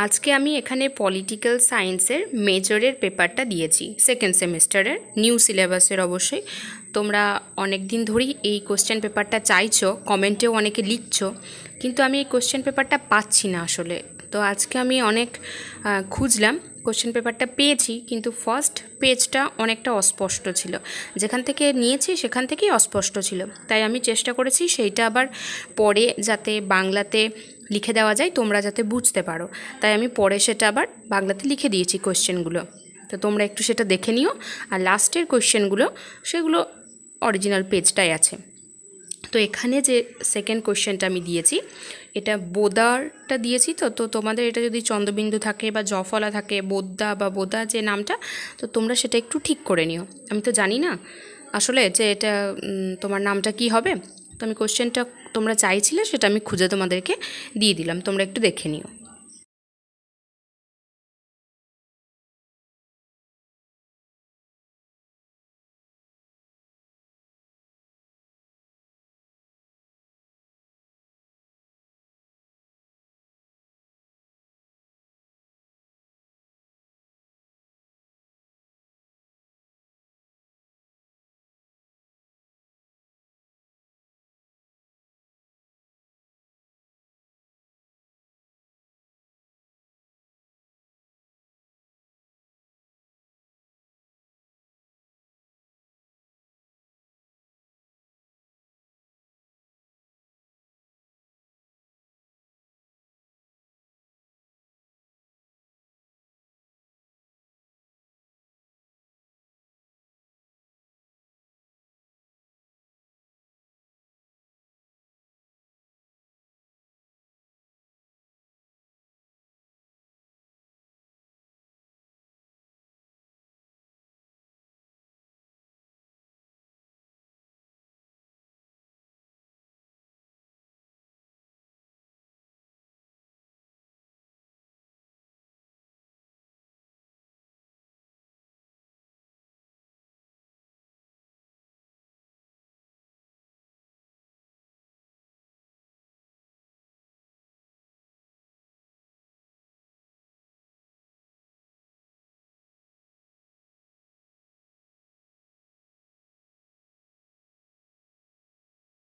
আজকে আমি এখানে পলিটিক্যাল সায়েন্সের মেজরের পেপারটা দিয়েছি সেকেন্ড সেমিস্টারের নিউ সিলেবাসের। অবশ্যই তোমরা অনেক দিন ধরেই এই কোশ্চেন পেপারটা চাইছো, কমেন্টেও অনেকে লিখছো, কিন্তু আমি এই কোশ্চেন পেপারটা পাচ্ছি না আসলে। তো আজকে আমি অনেক খুঁজলাম, কোশ্চেন পেপারটা পেয়েছি, কিন্তু ফার্স্ট পেজটা অনেকটা অস্পষ্ট ছিল। যেখান থেকে নিয়েছি সেখান থেকেই অস্পষ্ট ছিল, তাই আমি চেষ্টা করেছি সেইটা আবার পরে যাতে বাংলাতে লিখে দেওয়া যায়, তোমরা যাতে বুঝতে পারো। তাই আমি পরে সেটা আবার বাংলাতে লিখে দিয়েছি কোশ্চেনগুলো। তো তোমরা একটু সেটা দেখে নিও। আর লাস্টের কোশ্চেনগুলো সেগুলো অরিজিনাল পেজটাই আছে। তো এখানে যে সেকেন্ড কোশ্চেনটা আমি দিয়েছি, এটা বোদারটা দিয়েছি। তো তোমাদের এটা যদি চন্দ্রবিন্দু থাকে বা জফলা থাকে, বোদ্দা বা বোদা যে নামটা, তো তোমরা সেটা একটু ঠিক করে নিও। আমি তো জানি না আসলে যে এটা তোমার নামটা কি হবে। তো আমি কোশ্চেনটা তোমরা চাইছিলে সেটা আমি খুঁজে তোমাদেরকে দিয়ে দিলাম, তোমরা একটু দেখে নিও।